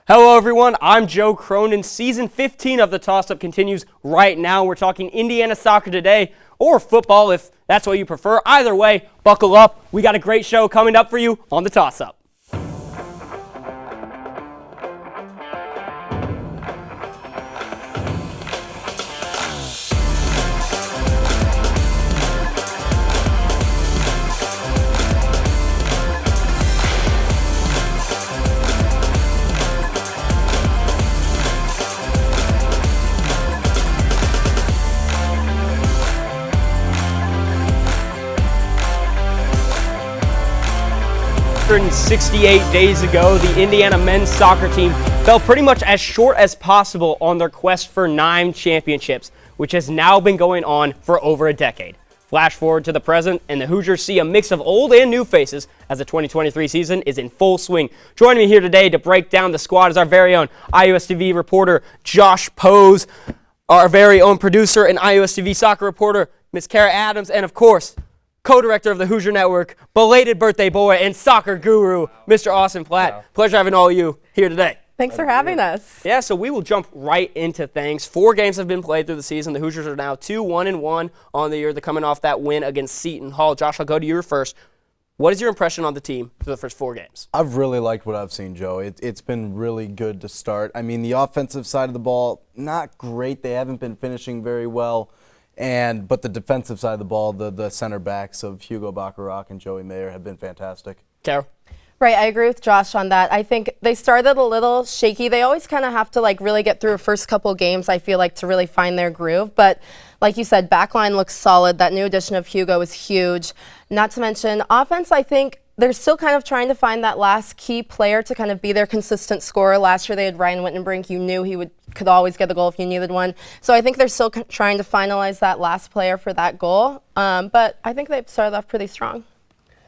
Hello everyone, I'm Joe Cronin. Season 15 of the Toss-Up continues right now. We're talking Indiana soccer today, or football if that's what you prefer. Either way, buckle up. We got a great show coming up for you on the Toss-Up. 168 days ago, the Indiana men's soccer team fell pretty much as short as possible on their quest for 9 championships, which has now been going on for over a decade. Flash forward to the present, and the Hoosiers see a mix of old and new faces as the 2023 season is in full swing. Joining me here today to break down the squad is our very own IUSTV reporter, Josh Pose, our very own producer and IUSTV soccer reporter, Miss Kara Adams, and of course, co-director of the Hoosier Network, belated birthday boy, and soccer guru, Mr. Austin Platt. Wow. Pleasure having all of you here today. Thanks for having us. Yeah, so we will jump right into things. 4 games have been played through the season. The Hoosiers are now 2-1-1 on the year. They're coming off that win against Seton Hall. Josh, I'll go to you first. What is your impression on the team for the first 4 games? I've really liked what I've seen, Joe. It's been really good to start. I mean, the offensive side of the ball, not great. They haven't been finishing very well. But the defensive side of the ball, the center backs of Hugo Bacharach and Joey Mayer have been fantastic. Carol? Right, I agree with Josh on that. I think they started a little shaky. They always kind of have to really get through the first couple games, I feel like, to really find their groove. But like you said, backline looks solid. That new addition of Hugo is huge. Not to mention offense, I think they're still kind of trying to find that last key player to kind of be their consistent scorer. Last year they had Ryan Wittenbrink. You knew he could always get the goal if you needed one. So I think they're still trying to finalize that last player for that goal. But I think they've started off pretty strong.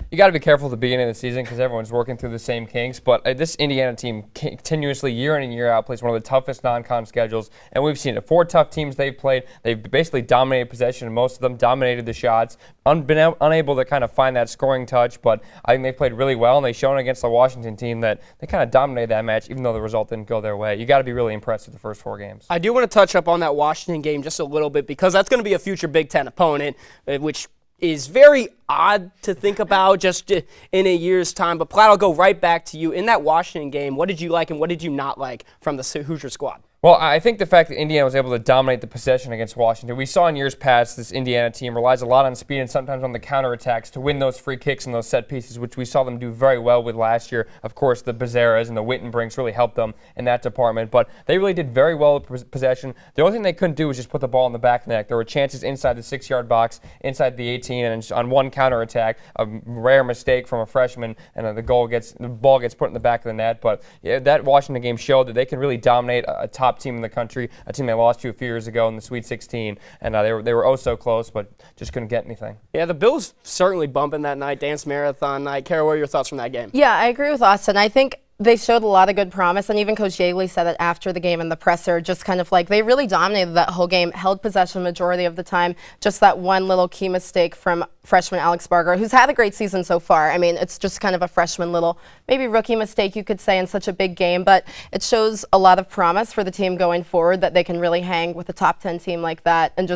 You got to be careful at the beginning of the season because everyone's working through the same kinks. But this Indiana team continuously, year in and year out, plays one of the toughest non-con schedules. And we've seen it. 4 tough teams they've played. They've basically dominated possession, and most of them dominated the shots. Been unable to kind of find that scoring touch. But I think they played really well, and they've shown against the Washington team that they kind of dominated that match, even though the result didn't go their way. You got to be really impressed with the first 4 games. I do want to touch up on that Washington game just a little bit because that's going to be a future Big Ten opponent, which is very odd to think about just in a year's time. But Platt, I'll go right back to you. In that Washington game, what did you like and what did you not like from the Hoosier squad? Well, I think the fact that Indiana was able to dominate the possession against Washington, we saw in years past this Indiana team relies a lot on speed and sometimes on the counterattacks to win those free kicks and those set pieces, which we saw them do very well with last year. Of course, the Bezeras and the Wittenbrinks really helped them in that department, but they really did very well with possession. The only thing they couldn't do was just put the ball in the back of the net. There were chances inside the 6-yard box, inside the 18, and on one counterattack, a rare mistake from a freshman, and the ball gets put in the back of the net. But yeah, that Washington game showed that they can really dominate a top team in the country, a team they lost to a few years ago in the Sweet 16, and they were oh so close, but just couldn't get anything. Yeah, the Bills certainly bumping that night, dance marathon night. Carol, what are your thoughts from that game? Yeah, I agree with Austin. I think they showed a lot of good promise, and even Coach Yeagley said it after the game in the presser, just kind of like they really dominated that whole game, held possession majority of the time, just that one little key mistake from freshman Alex Barger, who's had a great season so far. I mean, it's just kind of a freshman little, maybe rookie mistake you could say in such a big game, but it shows a lot of promise for the team going forward that they can really hang with a top 10 team like that, and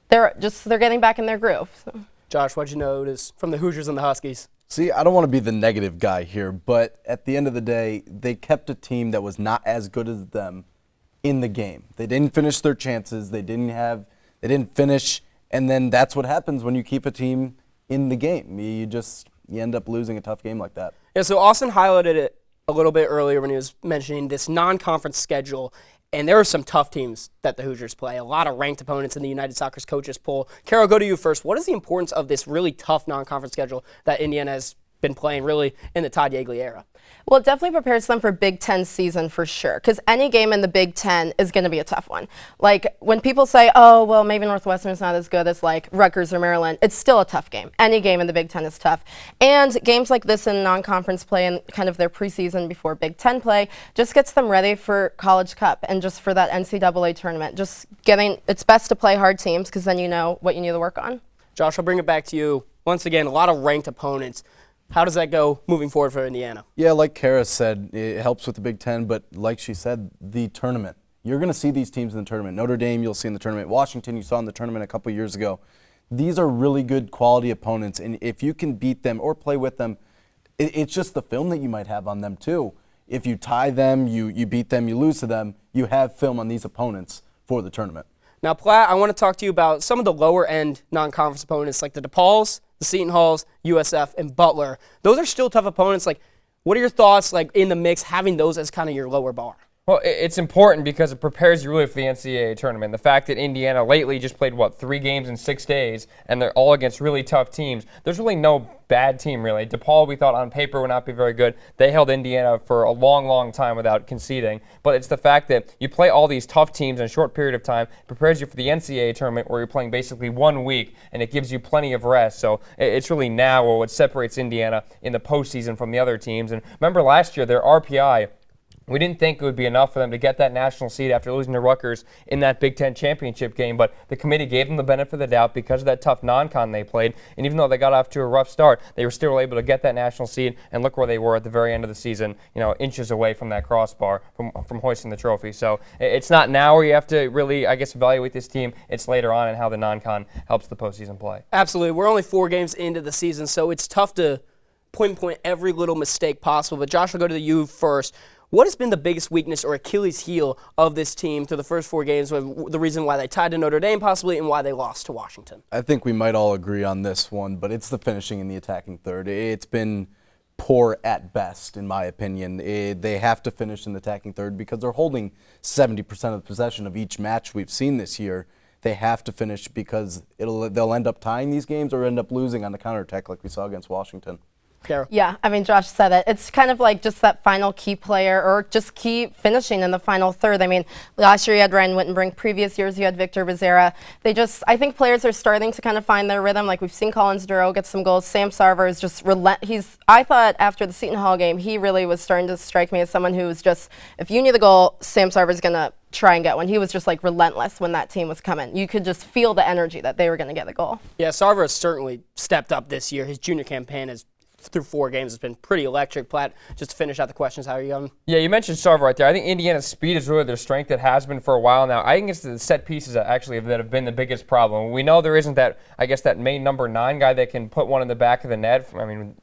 they're getting back in their groove. So. Josh, what'd you notice from the Hoosiers and the Huskies? See, I don't want to be the negative guy here, but at the end of the day, they kept a team that was not as good as them in the game. They didn't finish their chances. They didn't finish, and then that's what happens when you keep a team in the game. You end up losing a tough game like that. Yeah, so Austin highlighted it a little bit earlier when he was mentioning this non-conference schedule. And there are some tough teams that the Hoosiers play, a lot of ranked opponents in the United Soccer's coaches poll. Carol, go to you first. What is the importance of this really tough non-conference schedule that Indiana has been playing really in the Todd Yeagley era? Well, it definitely prepares them for Big Ten season for sure, because any game in the Big Ten is going to be a tough one. Like when people say, oh, well, maybe Northwestern's not as good as like Rutgers or Maryland, it's still a tough game. Any game in the Big Ten is tough. And games like this in non-conference play and kind of their preseason before Big Ten play just gets them ready for College Cup and just for that NCAA tournament. It's best to play hard teams because then you know what you need to work on. Josh, I'll bring it back to you. Once again, a lot of ranked opponents. How does that go moving forward for Indiana? Yeah, like Kara said, it helps with the Big Ten, but like she said, the tournament. You're going to see these teams in the tournament. Notre Dame, you'll see in the tournament. Washington, you saw in the tournament a couple years ago. These are really good quality opponents, and if you can beat them or play with them, it's just the film that you might have on them too. If you tie them, you beat them, you lose to them, you have film on these opponents for the tournament. Now, Platt, I want to talk to you about some of the lower-end non-conference opponents like the DePauls, the Seton Halls, USF, and Butler. Those are still tough opponents. Like, what are your thoughts, like, in the mix, having those as kind of your lower bar? Well, it's important because it prepares you really for the NCAA tournament. The fact that Indiana lately just played, 3 games in 6 days, and they're all against really tough teams. There's really no bad team, really. DePaul, we thought on paper would not be very good. They held Indiana for a long, long time without conceding. But it's the fact that you play all these tough teams in a short period of time, prepares you for the NCAA tournament where you're playing basically 1 week, and it gives you plenty of rest. So it's really now what separates Indiana in the postseason from the other teams. And remember last year, their RPI, we didn't think it would be enough for them to get that national seed after losing to Rutgers in that Big Ten championship game, but the committee gave them the benefit of the doubt because of that tough non-con they played, and even though they got off to a rough start, they were still able to get that national seed, and look where they were at the very end of the season, inches away from that crossbar from hoisting the trophy. So it's not now where you have to really, evaluate this team. It's later on and how the non-con helps the postseason play. Absolutely. We're only 4 games into the season, so it's tough to pinpoint every little mistake possible. But Josh, I'll go to you first. What has been the biggest weakness or Achilles heel of this team through the first 4 games, the reason why they tied to Notre Dame possibly and why they lost to Washington? I think we might all agree on this one, but it's the finishing in the attacking third. It's been poor at best, in my opinion. They have to finish in the attacking third because they're holding 70% of the possession of each match we've seen this year. They have to finish because they'll end up tying these games or end up losing on the counterattack like we saw against Washington. Carol? Yeah, Josh said it. It's kind of like just that final key player or just key finishing in the final third. Last year you had Ryan Wittenbrink. Previous years you had Victor Becerra. I think players are starting to kind of find their rhythm. Like we've seen Collins Duro get some goals. Sam Sarver is just I thought after the Seton Hall game, he really was starting to strike me as someone who was just, if you knew the goal, Sam Sarver's going to try and get one. He was just like relentless when that team was coming. You could just feel the energy that they were going to get the goal. Yeah, Sarver has certainly stepped up this year. His junior campaign has through 4 games, it's been pretty electric. Platt, just to finish out the questions, how are you going? Yeah, you mentioned Sarver right there. I think Indiana's speed is really their strength. It has been for a while now. I think it's the set pieces that have been the biggest problem. We know there isn't that main number 9 guy that can put one in the back of the net.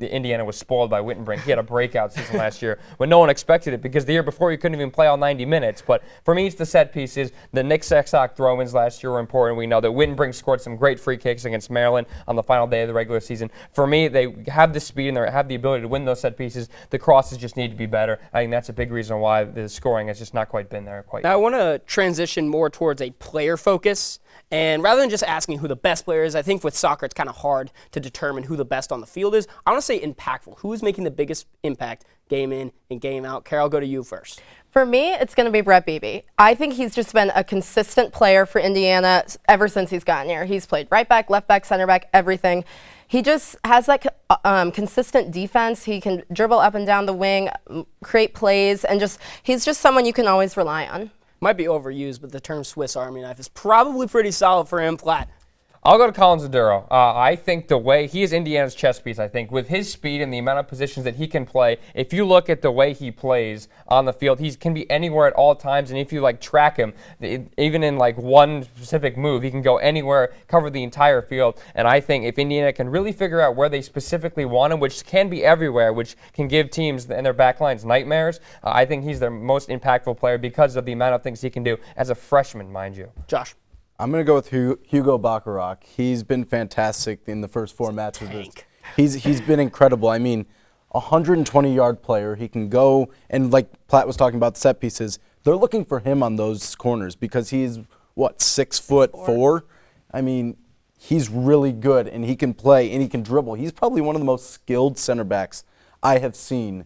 Indiana was spoiled by Wittenbrink. He had a breakout season last year when no one expected it because the year before he couldn't even play all 90 minutes. But for me, it's the set pieces. The Nick Sextock throw-ins last year were important. We know that Wittenbrink scored some great free kicks against Maryland on the final day of the regular season. For me, they have the speed and they have the ability to win those set pieces. The crosses just need to be better. I think that's a big reason why the scoring has just not quite been there quite yet. Now I want to transition more towards a player focus. And rather than just asking who the best player is, I think with soccer it's kind of hard to determine who the best on the field is. I want to say impactful. Who is making the biggest impact game in and game out? Carol, I'll go to you first. For me, it's going to be Brett Beebe. I think he's just been a consistent player for Indiana ever since he's gotten here. He's played right back, left back, center back, everything. He just has that consistent defense. He can dribble up and down the wing, create plays, and he's just someone you can always rely on. Might be overused, but the term Swiss Army knife is probably pretty solid for him. Platt. I'll go to Collins Duro. I think the way he is Indiana's chess piece, I think, with his speed and the amount of positions that he can play, if you look at the way he plays on the field, he can be anywhere at all times, and if you track him, even in one specific move, he can go anywhere, cover the entire field, and I think if Indiana can really figure out where they specifically want him, which can be everywhere, which can give teams and their back lines nightmares, I think he's their most impactful player because of the amount of things he can do as a freshman, mind you. Josh. I'm going to go with Hugo Bacharach. He's been fantastic in the first 4 matches. He's been incredible. 120-yard player. He can go, and like Platt was talking about the set pieces, they're looking for him on those corners because he's, 6'4"? He's really good, and he can play, and he can dribble. He's probably one of the most skilled center backs I have seen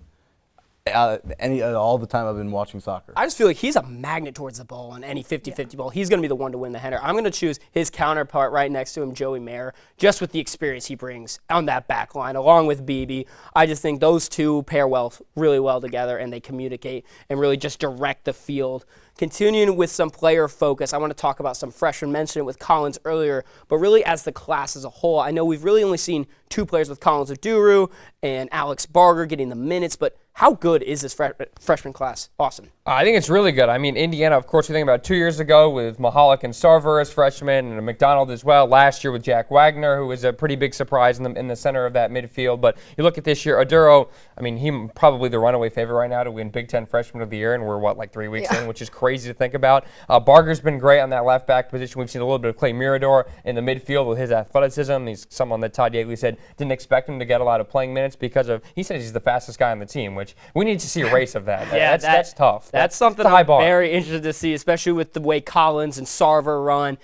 All the time I've been watching soccer. I just feel like he's a magnet towards the ball on any 50-50 ball. He's going to be the one to win the header. I'm going to choose his counterpart right next to him, Joey Mayer, just with the experience he brings on that back line, along with BB. I just think those two pair really well together, and they communicate and really just direct the field. Continuing with some player focus, I want to talk about some freshmen. Mentioned it with Collins earlier, but really as the class as a whole, I know we've really only seen two players with Collins Oduru and Alex Barger getting the minutes, but how good is this freshman class, Austin? I think it's really good. I mean, Indiana, of course, we think about 2 years ago with Mahalik and Sarver as freshmen, and McDonald as well. Last year with Jack Wagner, who was a pretty big surprise in the center of that midfield. But you look at this year, Oduro, I mean, he probably the runaway favorite right now to win Big Ten Freshman of the Year, and we're, like 3 weeks in, which is crazy to think about. Barger's been great on that left back position. We've seen a little bit of Clay Mirador in the midfield with his athleticism. He's someone that Todd Yeagley said didn't expect him to get a lot of playing minutes because of, he says he's the fastest guy on the team, which we need to see a race of that. That's tough. That's something I'm very interested to see, especially with the way Collins and Sarver run.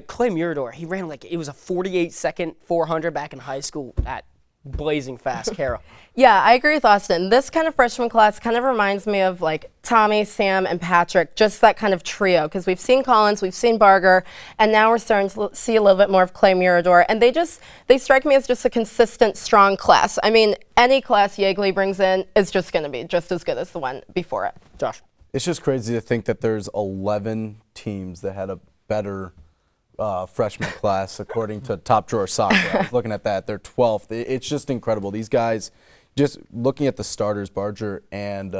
Clay Mirador, he ran like it was a 48-second 400 back in high school at blazing fast. Kara. Yeah, I agree with Austin. This kind of freshman class kind of reminds me of like Tommy, Sam, and Patrick, just that kind of trio, because we've seen Collins, we've seen Barger, and now we're starting to see a little bit more of Clay Mirador, and they strike me as just a consistent, strong class. I mean, any class Yeagley brings in is just going to be just as good as the one before it. Josh. It's just crazy to think that there's 11 teams that had a better freshman class according to Top Drawer Soccer. I was looking at that. They're 12th. It's just incredible. These guys, just looking at the starters, Barger and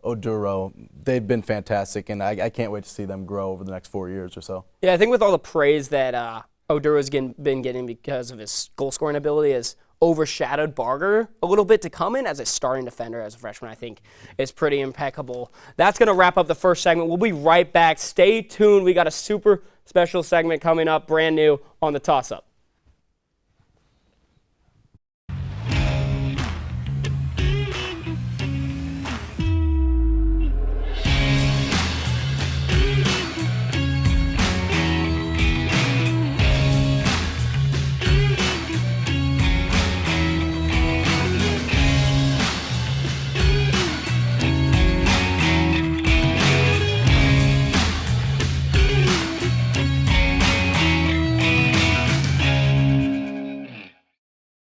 Oduro, they've been fantastic, and I can't wait to see them grow over the next 4 years or so. Yeah, I think with all the praise that Oduro's been getting because of his goal-scoring ability has overshadowed Barger a little bit to come in as a starting defender as a freshman. I think is pretty impeccable. That's going to wrap up the first segment. We'll be right back. Stay tuned. We got a super special segment coming up, brand new on the Toss-Up.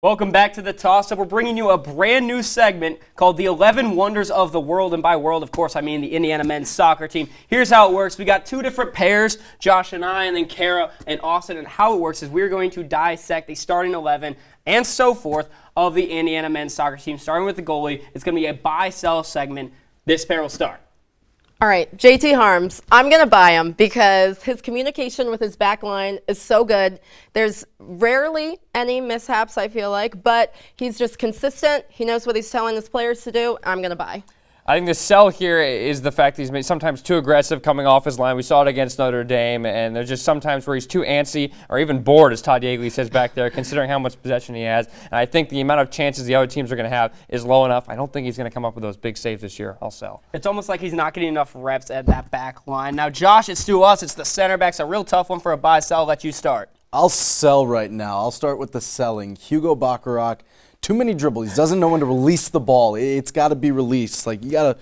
Welcome back to the Toss-Up. We're bringing you a brand new segment called the 11 Wonders of the World. And by world, of course, I mean the Indiana men's soccer team. Here's how it works. We got two different pairs, Josh and I, and then Kara and Austin. And how it works is we're going to dissect the starting 11 and so forth of the Indiana men's soccer team, starting with the goalie. It's going to be a buy-sell segment. This pair will start. All right, JT Harms, I'm going to buy him because his communication with his back line is so good. There's rarely any mishaps, I feel like, but he's just consistent. He knows what he's telling his players to do. I'm going to buy. I think the sell here is the fact that he's sometimes too aggressive coming off his line. We saw it against Notre Dame, and there's just sometimes where he's too antsy or even bored, as Todd Yeagley says back there, considering how much possession he has. And I think the amount of chances the other teams are going to have is low enough. I don't think he's going to come up with those big saves this year. I'll sell. It's almost like he's not getting enough reps at that back line. Now, Josh, it's to us. It's the center backs. A real tough one for a buy-sell. I'll let you start. I'll sell right now. I'll start with the selling. Hugo Bacharach. Too many dribbles. He doesn't know when to release the ball. It's got to be released. Like you gotta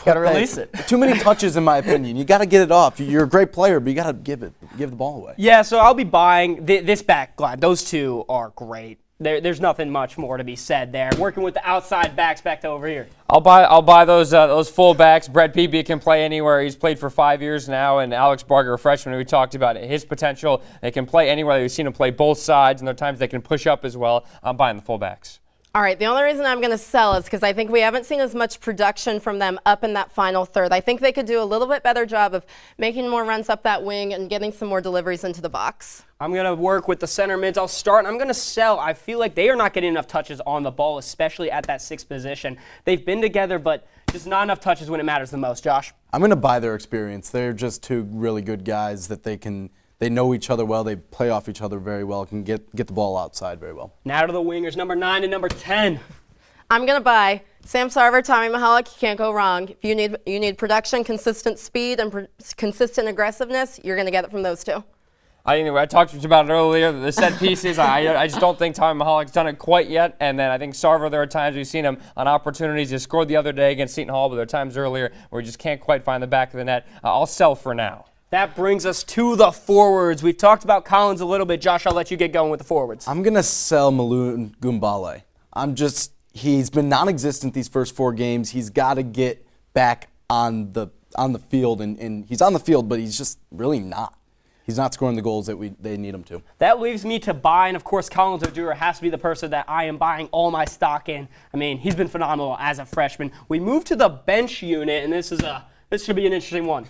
release it. Too many touches, in my opinion. You got to get it off. You're a great player, but you got to give the ball away. Yeah, so I'll be buying this back line. Those two are great. There's nothing much more to be said there. Working with the outside backs back to over here. I'll buy those full backs. Brett Beebe can play anywhere. He's played for 5 years now, and Alex Barger, a freshman, we talked about his potential. They can play anywhere. We've seen him play both sides, and there are times they can push up as well. I'm buying the full backs. All right, the only reason I'm going to sell is because I think we haven't seen as much production from them up in that final third. I think they could do a little bit better job of making more runs up that wing and getting some more deliveries into the box. I'm going to work with the center mids. I'll start, and I'm going to sell. I feel like they are not getting enough touches on the ball, especially at that sixth position. They've been together, but just not enough touches when it matters the most. Josh? I'm going to buy their experience. They're just two really good guys that they know each other well. They play off each other very well, can get the ball outside very well. Now to the wingers, number 9 and number 10. I'm going to buy Sam Sarver, Tommy Mahalik. You can't go wrong. If you need production, consistent speed, and consistent aggressiveness, you're going to get it from those two. I talked about it earlier, the set pieces. I just don't think Tommy Mahalik done it quite yet. And then I think Sarver, there are times we've seen him on opportunities. He scored the other day against Seton Hall, but there are times earlier where he just can't quite find the back of the net. I'll sell for now. That brings us to the forwards. We've talked about Collins a little bit. Josh, I'll let you get going with the forwards. I'm going to sell Malone Gumbale. He's been non-existent these first 4 games. He's got to get back on the field, and he's on the field, but he's just really not. He's not scoring the goals that they need him to. That leaves me to buy, and of course, Collins Odura has to be the person that I am buying all my stock in. I mean, he's been phenomenal as a freshman. We move to the bench unit, and this should be an interesting one.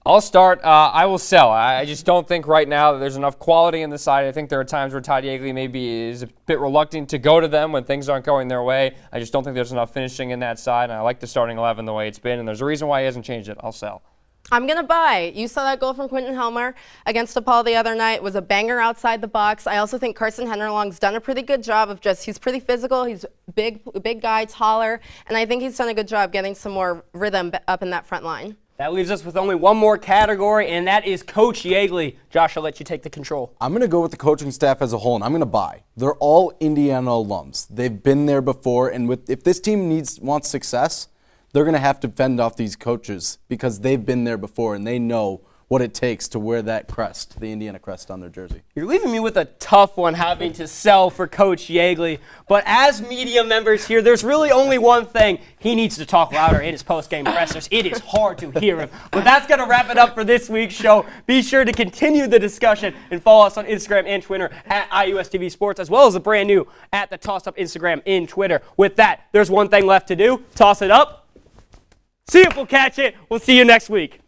I'll start. I will sell. I just don't think right now that there's enough quality in the side. I think there are times where Todd Yeagley maybe is a bit reluctant to go to them when things aren't going their way. I just don't think there's enough finishing in that side, and I like the starting 11 the way it's been, and there's a reason why he hasn't changed it. I'll sell. I'm going to buy. You saw that goal from Quentin Helmer against DePaul the other night. It was a banger outside the box. I also think Carson Henderlong's done a pretty good job of he's pretty physical. He's big guy, taller, and I think he's done a good job getting some more rhythm up in that front line. That leaves us with only one more category, and that is Coach Yeagley. Josh, I'll let you take the control. I'm going to go with the coaching staff as a whole, and I'm going to buy. They're all Indiana alums. They've been there before, and if this team wants success, they're going to have to fend off these coaches because they've been there before, and they know what it takes to wear that crest, the Indiana crest on their jersey. You're leaving me with a tough one having to sell for Coach Yeagley. But as media members here, there's really only one thing. He needs to talk louder in his post-game pressers. It is hard to hear him. But that's going to wrap it up for this week's show. Be sure to continue the discussion and follow us on Instagram and Twitter at IUSTV Sports, as well as the brand new at the Toss Up Instagram and Twitter. With that, there's one thing left to do. Toss it up. See if we'll catch it. We'll see you next week.